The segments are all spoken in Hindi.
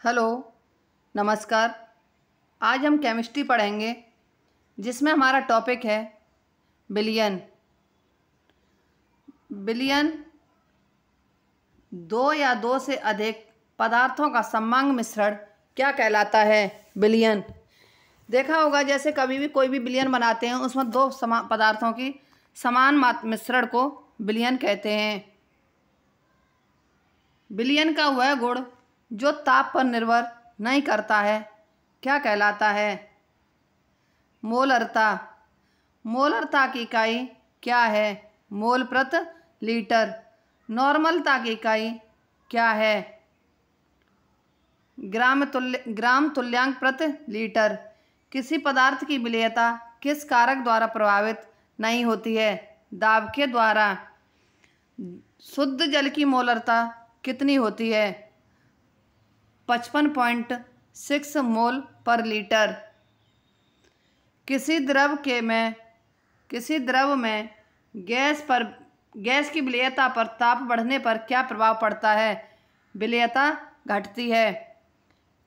हेलो, नमस्कार। आज हम केमिस्ट्री पढ़ेंगे जिसमें हमारा टॉपिक है बिलियन। बिलियन दो या दो से अधिक पदार्थों का समंग मिश्रण क्या कहलाता है? बिलियन। देखा होगा, जैसे कभी भी कोई भी बिलियन बनाते हैं उसमें दो पदार्थों की समान मिश्रण को बिलियन कहते हैं। बिलियन का वह गुण जो ताप पर निर्भर नहीं करता है क्या कहलाता है? मोलरता। मोलरता की इकाई क्या है? मोल प्रति लीटर। नॉर्मलता की इकाई क्या है? ग्राम तुल्यांक प्रति लीटर। किसी पदार्थ की विलेयता किस कारक द्वारा प्रभावित नहीं होती है? दाब के द्वारा। शुद्ध जल की मोलरता कितनी होती है? 55.6 मोल पर लीटर। किसी द्रव में गैस की विलेयता पर ताप बढ़ने पर क्या प्रभाव पड़ता है? विलेयता घटती है।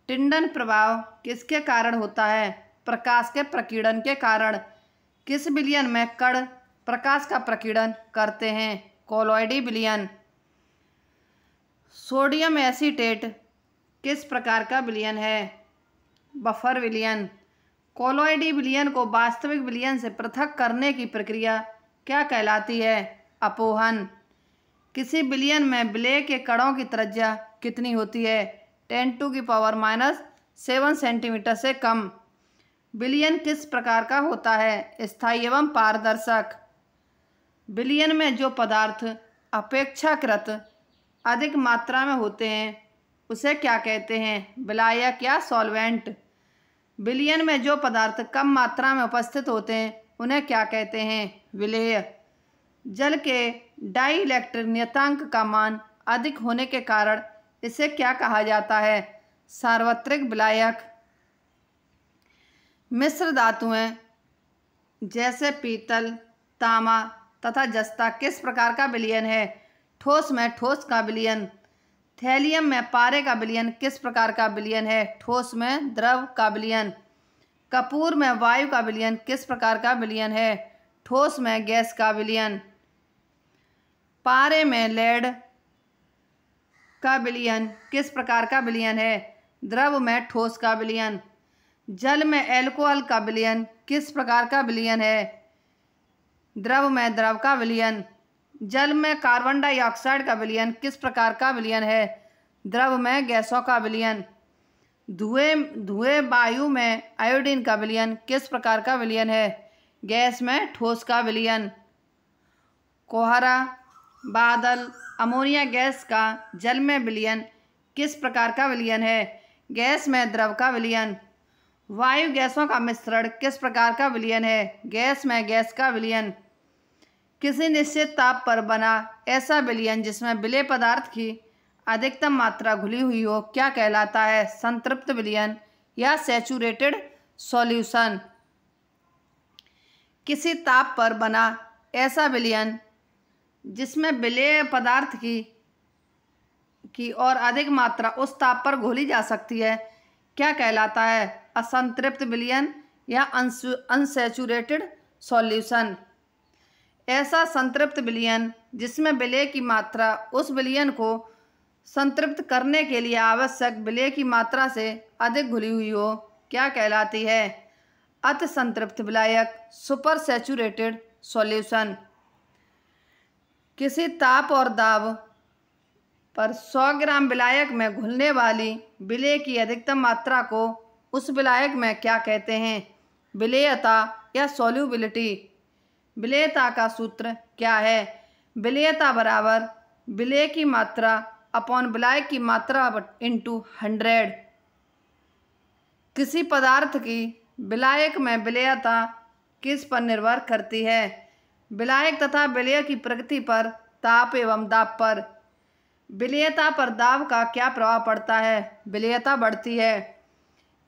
टिंडन प्रभाव किसके कारण होता है? प्रकाश के प्रकीर्णन के कारण। किस विलयन में कण प्रकाश का प्रकीर्णन करते हैं? कोलॉइडी विलयन। सोडियम एसीटेट किस प्रकार का विलयन है? बफर विलयन। कोलॉइडी विलयन को वास्तविक विलयन से पृथक करने की प्रक्रिया क्या कहलाती है? अपोहन। किसी विलयन में विलेय के कणों की त्रिज्या कितनी होती है? 10⁻⁻7 सेंटीमीटर से कम। विलयन किस प्रकार का होता है? स्थायी एवं पारदर्शक। विलयन में जो पदार्थ अपेक्षाकृत अधिक मात्रा में होते हैं उसे क्या कहते हैं? विलायक या सॉल्वेंट। विलयन में जो पदार्थ कम मात्रा में उपस्थित होते हैं उन्हें क्या कहते हैं? विलेय। जल के डाइइलेक्ट्रिक नियतांक का मान अधिक होने के कारण इसे क्या कहा जाता है? सार्वत्रिक विलायक। मिश्र धातुएं जैसे पीतल, तांबा तथा जस्ता किस प्रकार का विलयन है? ठोस में ठोस का विलयन। थैलियम में पारे का विलयन किस प्रकार का विलयन है? ठोस में द्रव का विलयन। कपूर में वायु का विलयन किस प्रकार का विलयन है? ठोस में गैस का विलयन। पारे में लेड का विलयन किस प्रकार का विलयन है? द्रव में ठोस का विलयन। जल में एल्कोहल का विलयन किस प्रकार का विलयन है? द्रव में द्रव का विलयन। जल में कार्बन डाइऑक्साइड का विलयन किस प्रकार का विलयन है? द्रव में गैसों का विलयन। धुएं वायु में आयोडीन का विलयन किस प्रकार का विलयन है? गैस में ठोस का विलयन। कोहरा, बादल, अमोनिया गैस का जल में विलयन किस प्रकार का विलयन है? गैस में द्रव का विलयन। वायु गैसों का मिश्रण किस प्रकार का विलयन है? गैस में गैस का विलयन। किसी निश्चित ताप पर बना ऐसा विलयन जिसमें विलेय पदार्थ की अधिकतम मात्रा घुली हुई हो क्या कहलाता है? संतृप्त विलयन या सैचुरेटेड सॉल्यूशन। किसी ताप पर बना ऐसा विलयन जिसमें विलेय पदार्थ की और अधिक मात्रा उस ताप पर घोली जा सकती है क्या कहलाता है? असंतृप्त विलयन या अनसैचुरेटेड सॉल्यूशन। ऐसा संतृप्त विलयन जिसमें विलेय की मात्रा उस विलयन को संतृप्त करने के लिए आवश्यक विलेय की मात्रा से अधिक घुली हुई हो क्या कहलाती है? अति संतृप्त विलायक, सुपर सैचुरेटेड सॉल्यूशन। किसी ताप और दाब पर 100 ग्राम विलायक में घुलने वाली विलेय की अधिकतम मात्रा को उस विलायक में क्या कहते हैं? विलेयता या सॉल्युबिलिटी। विलेयता का सूत्र क्या है? विलेयता बराबर विलेय की मात्रा अपॉन विलायक की मात्रा इंटू 100। किसी पदार्थ की विलायक में विलेयता किस पर निर्भर करती है? विलायक तथा विलेय की प्रकृति पर, ताप एवं दाब पर। विलेयता पर दाब का क्या प्रभाव पड़ता है? विलेयता बढ़ती है।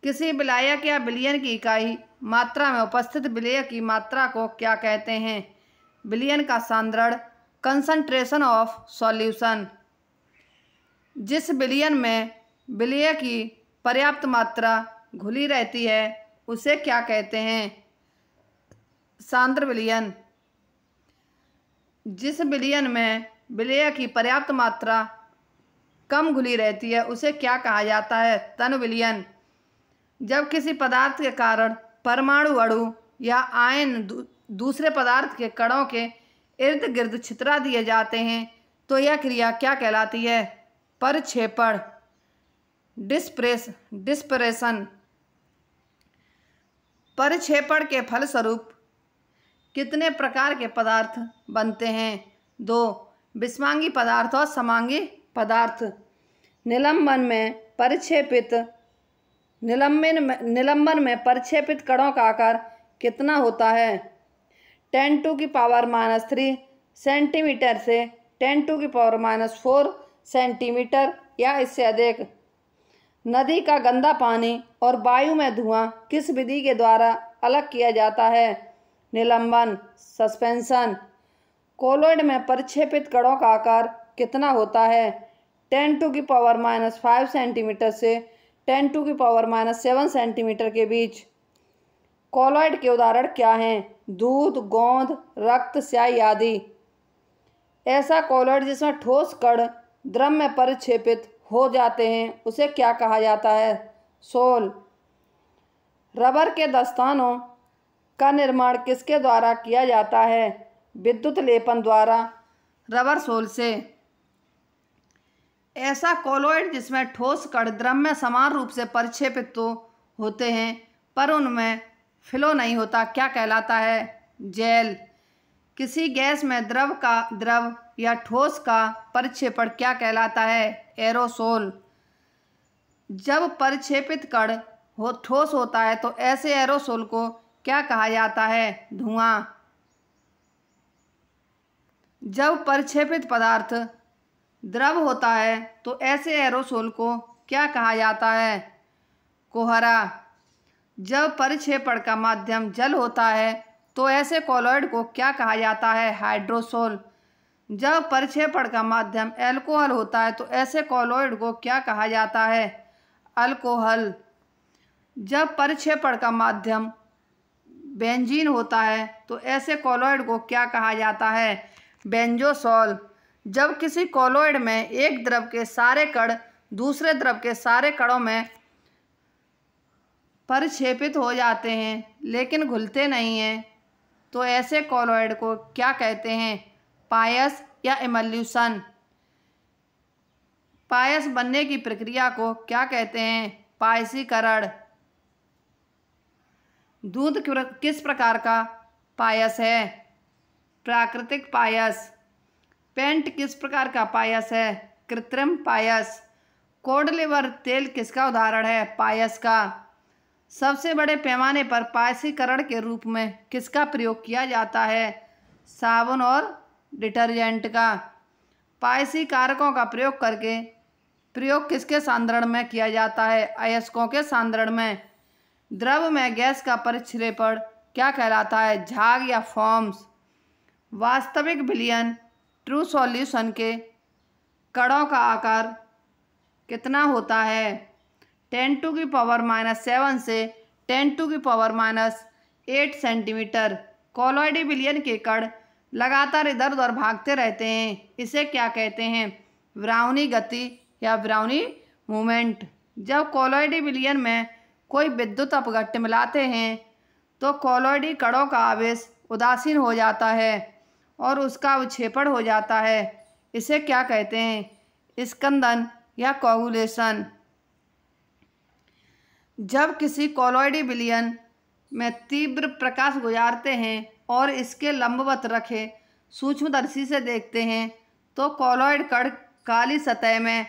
किसी विलायक या विलयन की इकाई मात्रा में उपस्थित विलेय की मात्रा को क्या कहते हैं? विलयन का सांद्रण, कंसंट्रेशन ऑफ सॉल्यूशन। जिस विलयन में विलेय की पर्याप्त मात्रा घुली रहती है उसे क्या कहते हैं? सांद्र विलयन। जिस विलयन में विलेय की पर्याप्त मात्रा कम घुली रहती है उसे क्या कहा जाता है? तन विलयन। जब किसी पदार्थ के कारण परमाणु अणु या आयन दूसरे पदार्थ के कणों के इर्द गिर्द छितरा दिए जाते हैं तो यह क्रिया क्या कहलाती है? परक्षेपण, डिस्परेशन। परक्षेपण के फलस्वरूप कितने प्रकार के पदार्थ बनते हैं? 2, विषमांगी पदार्थ और समांगी पदार्थ। निलंबन में परक्षेपित कणों का आकार कितना होता है? 10⁻³ सेंटीमीटर से 10⁻⁴ सेंटीमीटर या इससे अधिक। नदी का गंदा पानी और वायु में धुआं किस विधि के द्वारा अलग किया जाता है? निलंबन, सस्पेंशन। कोलॉइड में परक्षेपित कणों का आकार कितना होता है? 10⁻⁵ सेंटीमीटर से 10⁻⁷ सेंटीमीटर के बीच। कोलॉइड के उदाहरण क्या हैं? दूध, गोंद, रक्त, स्याही आदि। ऐसा कोलॉइड जिसमें ठोस कण द्रव में परिक्षेपित हो जाते हैं उसे क्या कहा जाता है? सोल। रबर के दस्तानों का निर्माण किसके द्वारा किया जाता है? विद्युत लेपन द्वारा, रबर सोल से। ऐसा कोलॉइड जिसमें ठोस कण द्रव में समान रूप से परिक्षेपित तो होते हैं पर उनमें फ्लो नहीं होता क्या कहलाता है? जेल। किसी गैस में द्रव या ठोस का परिक्षेपण क्या कहलाता है? एरोसोल। जब परिक्षेपित कण ठोस होता है तो ऐसे एरोसोल को क्या कहा जाता है? धुआं। जब परिक्षेपित पदार्थ द्रव होता है तो ऐसे एरोसोल को क्या कहा जाता है? कोहरा। जब परिक्षेपण का माध्यम जल होता है तो ऐसे कोलॉइड को क्या कहा जाता है? हाइड्रोसोल। जब परिक्षेपण का माध्यम अल्कोहल होता है तो ऐसे कोलॉइड को क्या कहा जाता है? अल्कोहल। जब परिक्षेपण का माध्यम बेंजीन होता है तो ऐसे कोलॉइड को क्या कहा जाता है? बेंजोसॉल। जब किसी कोलॉइड में एक द्रव के सारे कण दूसरे द्रव के सारे कणों में परिक्षेपित हो जाते हैं लेकिन घुलते नहीं हैं तो ऐसे कोलॉइड को क्या कहते हैं? पायस या इमल्यूशन। पायस बनने की प्रक्रिया को क्या कहते हैं? पायसीकरण। दूध किस प्रकार का पायस है? प्राकृतिक पायस। पेंट किस प्रकार का पायस है? कृत्रिम पायस। कोड लिवर तेल किसका उदाहरण है? पायस का। सबसे बड़े पैमाने पर पायसीकरण के रूप में किसका प्रयोग किया जाता है? साबुन और डिटर्जेंट का। पायसी कारकों का प्रयोग किसके सांद्रण में किया जाता है? अयस्कों के सांद्रण में। द्रव में गैस का परिक्षेपण क्या कहलाता है? झाग या फॉर्म्स। वास्तविक विलयन ट्रू सॉल्यूशन के कणों का आकार कितना होता है? 10⁻⁷ से 10⁻⁸ सेंटीमीटर। कोलॉइडी विलयन के कण लगातार इधर उधर भागते रहते हैं इसे क्या कहते हैं? ब्राउनी गति या ब्राउनी मूवमेंट। जब कोलॉइडी विलयन में कोई विद्युत अपघट्य मिलाते हैं तो कोलॉइडी कणों का आवेश उदासीन हो जाता है और उसका विक्षेपण हो जाता है इसे क्या कहते हैं? स्कंदन या कोगुलेशन। जब किसी कोलॉइडी विलयन में तीव्र प्रकाश गुजारते हैं और इसके लंबवत रखे सूक्ष्मदर्शी से देखते हैं तो कोलॉइड कण काली सतह में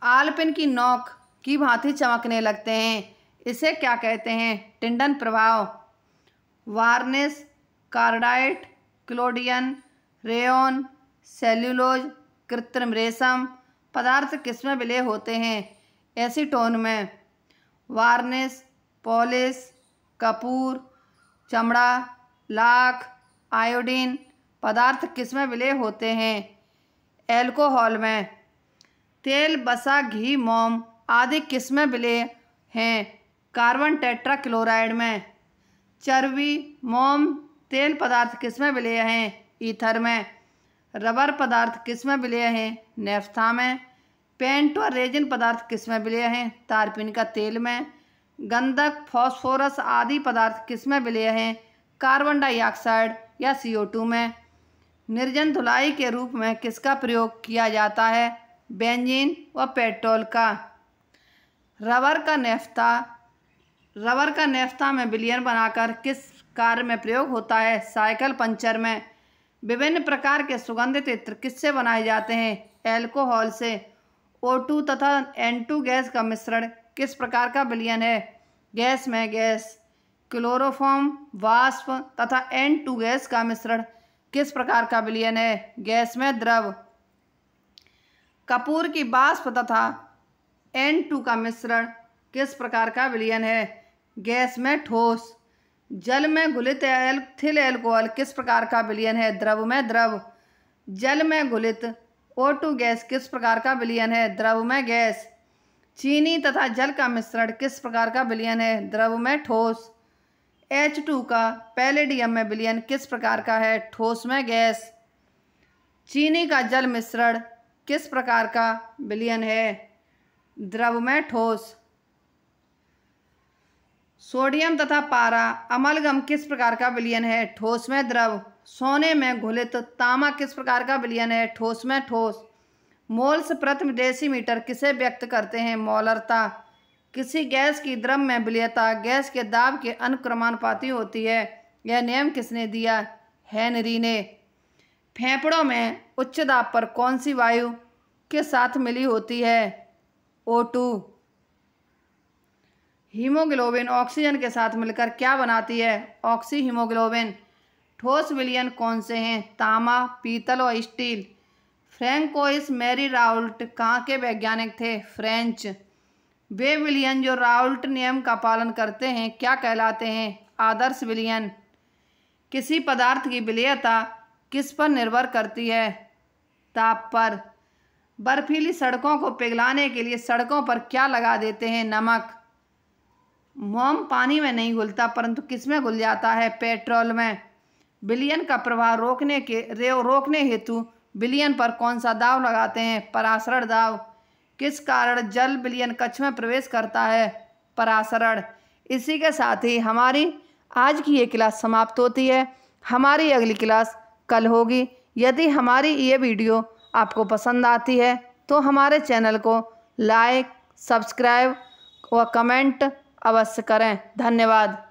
आलपिन की नोक की भांति चमकने लगते हैं इसे क्या कहते हैं? टिंडन प्रभाव। वार्निश, कार्डाइट, क्लोडियन, रेयोन, सेल्यूलोज, कृत्रिम रेशम पदार्थ किसमें विलय होते हैं? एसीटोन में। वार्निश, पॉलिश, कपूर, चमड़ा, लाख, आयोडीन पदार्थ किसमें विलय होते हैं? एल्कोहल में। तेल, वसा, घी, मोम आदि किसमें विलेय हैं? कार्बन टेट्राक्लोराइड में। चर्बी, मोम, तेल पदार्थ किसमें विलेय हैं? ईथर में। रबर पदार्थ किसमें विलेय हैं? नेफ्था में। पेंट और रेजिन पदार्थ किसमें विलेय हैं? तारपीन का तेल में। गंधक, फॉस्फोरस आदि पदार्थ किसमें विलेय हैं? कार्बन डाइऑक्साइड या CO2 में। निर्जन धुलाई के रूप में किसका प्रयोग किया जाता है? बेंजीन व पेट्रोल का। रबर का नेफ्था में विलयन बनाकर किस कार्य में प्रयोग होता है? साइकिल पंचर में। विभिन्न प्रकार के सुगंधित इत्र किससे बनाए जाते हैं? एल्कोहल से। O2 तथा N2 गैस का मिश्रण किस प्रकार का विलयन है? गैस में गैस। क्लोरोफॉर्म, वाष्प तथा N2 गैस का मिश्रण किस प्रकार का विलयन है? गैस में द्रव। कपूर की वाष्प तथा N2 का मिश्रण किस प्रकार का विलयन है? गैस में ठोस। जल में घुलित एथिल एल्कोहल किस प्रकार का विलयन है? द्रव में द्रव। जल में घुलित O2 गैस किस प्रकार का विलयन है? द्रव में गैस। चीनी तथा जल का मिश्रण किस प्रकार का विलयन है? द्रव में ठोस। H2 का पैलेडियम में विलयन किस प्रकार का है? ठोस में गैस। चीनी का जल मिश्रण किस प्रकार का विलयन है? द्रव में ठोस। सोडियम तथा पारा अमलगम किस प्रकार का विलयन है? ठोस में द्रव। सोने में घुलित तांबा किस प्रकार का विलयन है? ठोस में ठोस। मोल्स प्रति डेसीमीटर किसे व्यक्त करते हैं? मोलरता। किसी गैस की द्रव में विलयता गैस के दाब के अनुक्रमानुपाती होती है। यह नियम किसने दिया? हेनरी ने। फेफड़ों में उच्च दाब पर कौन सी वायु के साथ मिली होती है? O2। हीमोग्लोबिन ऑक्सीजन के साथ मिलकर क्या बनाती है? Oxy haemoglobin. ठोस विलयन कौन से हैं? तांबा, पीतल और स्टील। फ्रैंकोइस मैरी राउल्ट कहाँ के वैज्ञानिक थे? फ्रेंच। वे विलयन जो राउल्ट नियम का पालन करते हैं क्या कहलाते हैं? आदर्श विलयन। किसी पदार्थ की विलेयता किस पर निर्भर करती है? ताप पर। बर्फीली सड़कों को पिघलाने के लिए सड़कों पर क्या लगा देते हैं? नमक। मोम पानी में नहीं घुलता परंतु किस में घुल जाता है? पेट्रोल में। विलयन का प्रभाव रोकने हेतु विलयन पर कौन सा दाव लगाते हैं? परासरण दाव। किस कारण जल विलयन कक्ष में प्रवेश करता है? परासरण। इसी के साथ ही हमारी आज की ये क्लास समाप्त होती है। हमारी अगली क्लास कल होगी। यदि हमारी ये वीडियो आपको पसंद आती है तो हमारे चैनल को लाइक, सब्सक्राइब व कमेंट अवश्य करें। धन्यवाद।